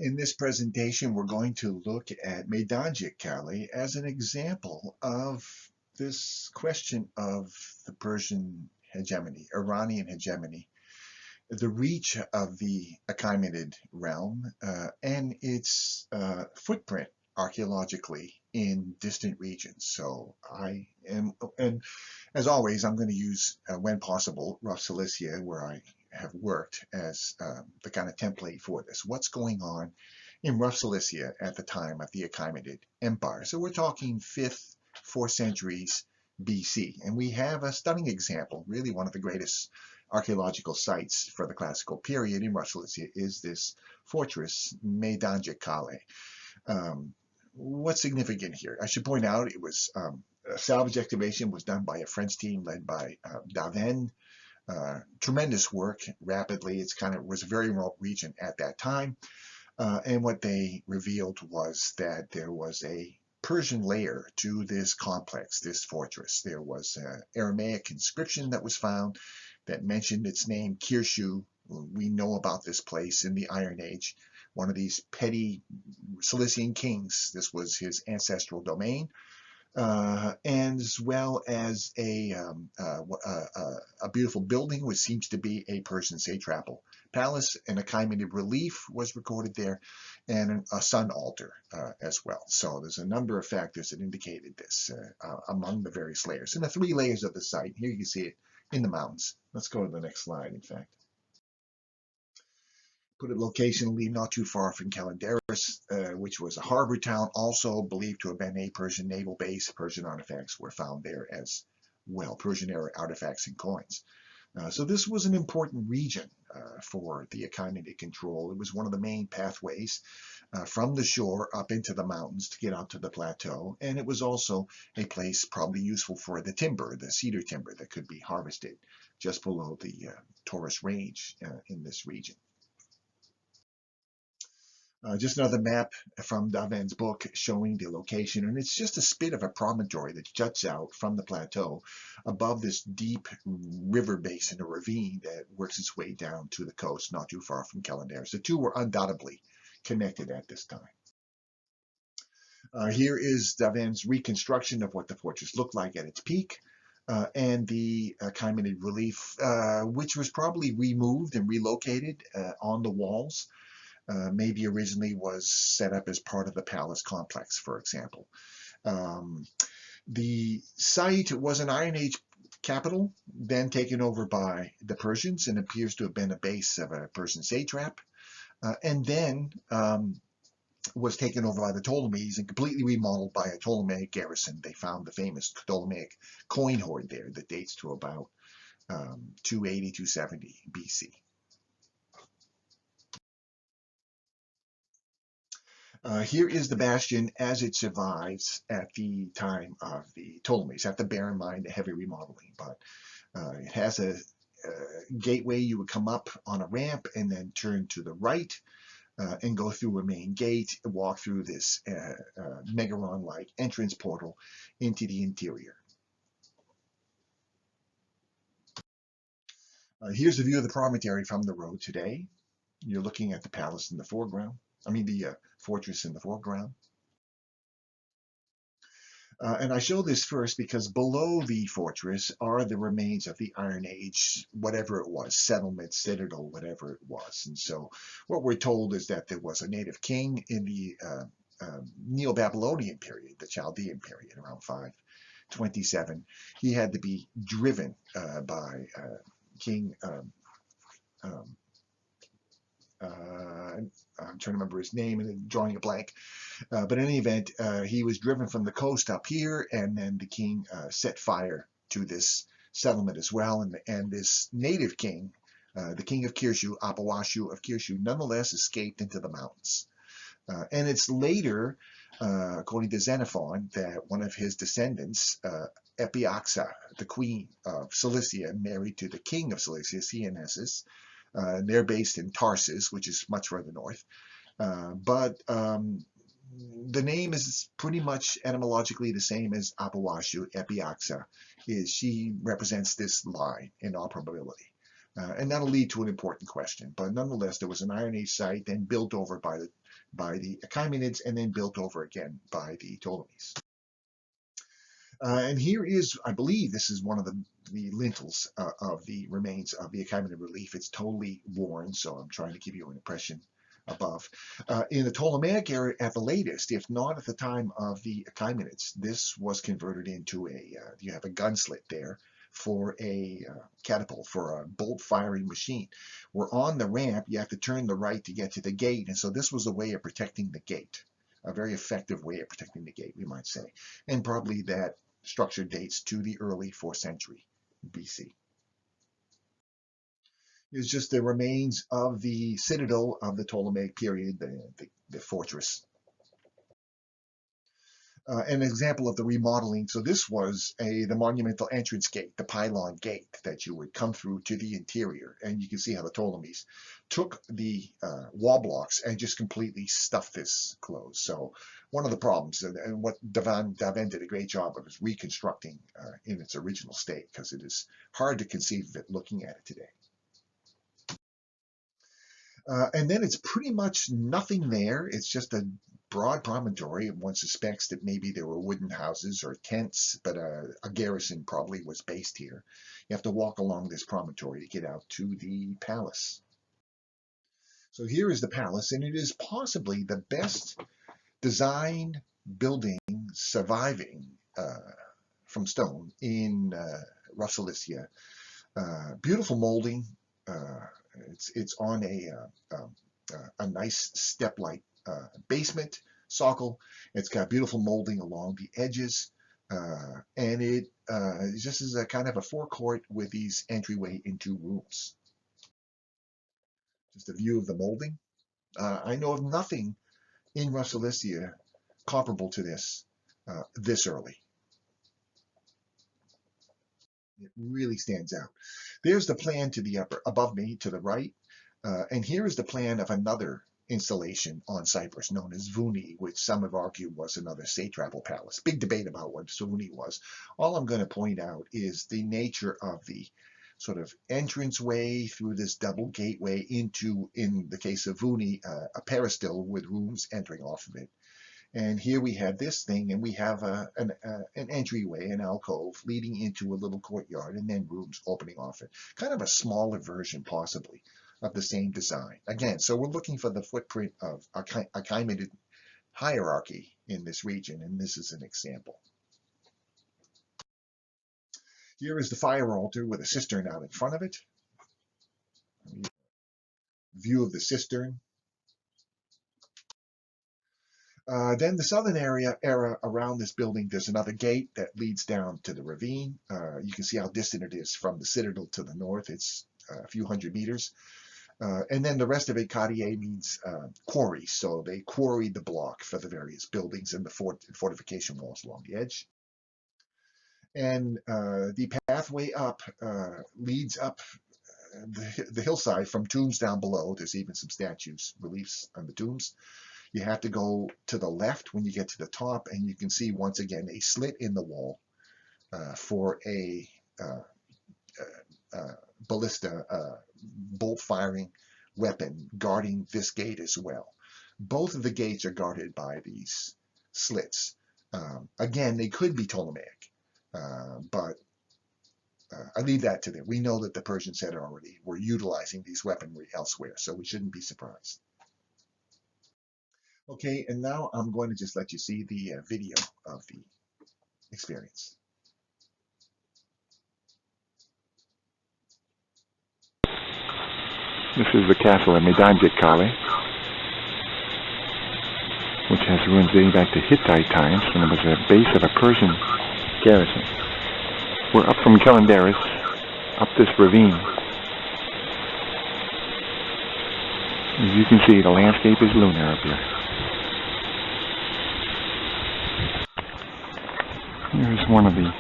In this presentation, we're going to look at Meydancik Kale as an example of this question of the Persian hegemony, Iranian hegemony, the reach of the Achaemenid realm, and its footprint archaeologically in distant regions. So and as always, I'm going to use, when possible, rough Cilicia, where I have worked, as the kind of template for this. What's going on in rough Cilicia at the time of the Achaemenid Empire? So we're talking 5th, 4th centuries BC. And we have a stunning example, really one of the greatest archaeological sites for the classical period in rough Cilicia is this fortress, Meydancik Kale. What's significant here? I should point out it was a salvage excavation was done by a French team led by Davin. Tremendous work, rapidly. It's kind of was a very remote region at that time. And what they revealed was that there was a Persian layer to this complex, this fortress. There was an Aramaic inscription that was found that mentioned its name, Kirshu. We know about this place in the Iron Age. One of these petty Cilician kings. This was his ancestral domain. And as well as a beautiful building, which seems to be a Persian satrapal palace, and a Achaemenid relief was recorded there, and a sun altar as well. So there's a number of factors that indicated this among the various layers. And the 3 layers of the site, here you can see it in the mountains. Let's go to the next slide, in fact. Put it locationally not too far from Kalanderis, which was a harbor town, also believed to have been a Persian naval base. Persian artifacts were found there as well, Persian era artifacts and coins. So this was an important region for the Achaemenid control. It was one of the main pathways from the shore up into the mountains to get out to the plateau, and it was also a place probably useful for the timber, the cedar timber that could be harvested just below the Taurus range in this region. Just another map from Davin's book showing the location, and it's just a spit of a promontory that juts out from the plateau above this deep river basin, a ravine that works its way down to the coast, not too far from Kalanderis. The two were undoubtedly connected at this time. Here is Davin's reconstruction of what the fortress looked like at its peak. And the Achaemenid relief, which was probably removed and relocated on the walls. Maybe originally was set up as part of the palace complex, for example. The site was an Iron Age capital, then taken over by the Persians, and appears to have been a base of a Persian satrap, and then was taken over by the Ptolemies and completely remodeled by a Ptolemaic garrison. They found the famous Ptolemaic coin hoard there that dates to about 280, 270 BC. Here is the bastion as it survives at the time of the Ptolemies. Have to bear in mind the heavy remodeling, but it has a gateway. You would come up on a ramp and then turn to the right and go through a main gate, walk through this megaron-like entrance portal into the interior. Here's a view of the promontory from the road today. You're looking at the palace in the foreground. The fortress in the foreground. And I show this first because below the fortress are the remains of the Iron Age, whatever it was, settlement, citadel, whatever it was. And so what we're told is that there was a native king in the Neo-Babylonian period, the Chaldean period, around 527. He had to be driven by King I'm trying to remember his name and drawing a blank. But in any event, he was driven from the coast up here, and then the king set fire to this settlement as well. And this native king, the king of Kirshu, Apawashu of Kirshu, nonetheless escaped into the mountains. And it's later, according to Xenophon, that one of his descendants, Epioxa, the queen of Cilicia, married to the king of Cilicia, Cianesis. They're based in Tarsus, which is much further north. But the name is pretty much etymologically the same as Apawashu. Epioxa she represents this line in all probability. And that'll lead to an important question. But nonetheless, there was an Iron Age site, then built over by the Achaemenids, and then built over again by the Ptolemies. And here is, I believe, this is one of the lintels of the remains of the Achaemenid relief. It's totally worn, so I'm trying to give you an impression above. In the Ptolemaic era at the latest, if not at the time of the Achaemenids, this was converted into you have a gun slit there for a catapult, for a bolt firing machine. Where on the ramp, you have to turn the right to get to the gate, and so this was a way of protecting the gate. A very effective way of protecting the gate, we might say. And probably that structure dates to the early 4th century BC. It's just the remains of the citadel of the Ptolemaic period, the fortress. An example of the remodeling. So this was the monumental entrance gate, the pylon gate that you would come through to the interior. And you can see how the Ptolemies took the wall blocks and just completely stuffed this closed. So one of the problems, and what Davin did a great job of, is reconstructing in its original state, because it is hard to conceive of it looking at it today. And then it's pretty much nothing there. It's just a broad promontory. One suspects that maybe there were wooden houses or tents, but a garrison probably was based here. You have to walk along this promontory to get out to the palace. So here is the palace, and it is possibly the best designed building surviving from stone in rough Cilicia. Beautiful molding. It's on a nice step-like basement socle. It's got beautiful molding along the edges, and it just is a kind of a forecourt with these entryway into rooms. Just a view of the molding. I know of nothing in rough Cilicia comparable to this this early. It really stands out. There's the plan to the above me to the right, and here is the plan of another installation on Cyprus known as Vouni, which some have argued was another satrapal palace. Big debate about what Vouni was. All I'm going to point out is the nature of the sort of entranceway through this double gateway into, in the case of Vouni, a peristyle with rooms entering off of it. And here we have this thing, and we have an entryway, an alcove, leading into a little courtyard, and then rooms opening off it. Kind of a smaller version, possibly, of the same design. Again, so we're looking for the footprint of Achaemenid hierarchy in this region, and this is an example. Here is the fire altar with a cistern out in front of it. View of the cistern. Then the southern area around this building, there's another gate that leads down to the ravine. You can see how distant it is from the citadel to the north. It's a few hundred meters. And then the rest of it, quartier, means quarry. So they quarried the block for the various buildings and the fortification walls along the edge. And the pathway up leads up the hillside from tombs down below. There's even some statues, reliefs on the tombs. You have to go to the left when you get to the top, and you can see once again a slit in the wall for a ballista, bolt-firing weapon guarding this gate as well. Both of the gates are guarded by these slits. Again, they could be Ptolemaic, but I leave that to them. We know that the Persians had already were utilizing these weaponry elsewhere, so we shouldn't be surprised. Okay, and now I'm going to just let you see the video of the experience. This is the castle of Meydancik Kale, which has ruins dating back to Hittite times, and it was a base of a Persian garrison. We're up from Kelendaris, up this ravine. As you can see, the landscape is lunar up here. Here's one of the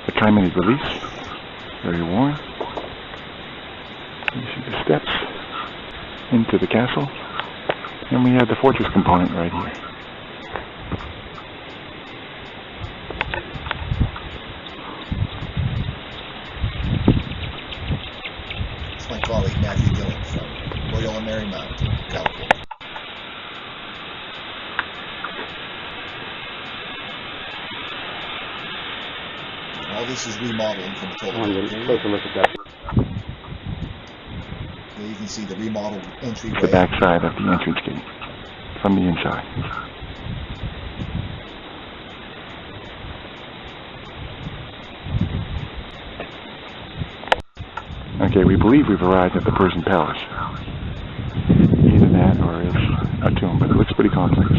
Achaemenid reliefs, very worn. You see the steps into the castle, and we have the fortress component right here. very much, Calico. All this is remodeling from the Ptolemaic period. Take a look at that. There you can see the remodeled entryway. The back side of the entrance gate from the inside. Okay, we believe we've arrived at the Persian palace. Either that or it's a tomb, but it looks pretty complex.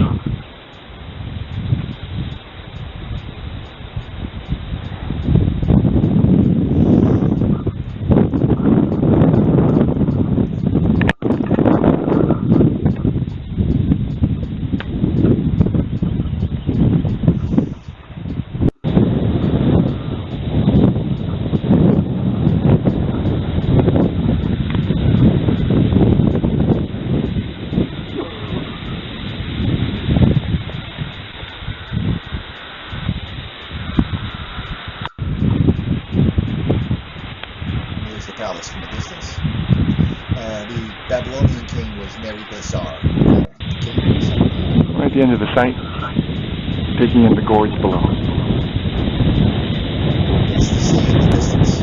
The palace from a distance. The Babylonian king was Neri-Bessar. We're at the end of the site, taking in the gorge below. It's the sea in the distance.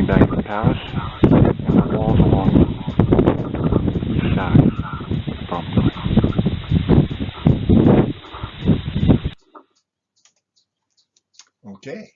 Back at the palace and the walls along the east side from Okay.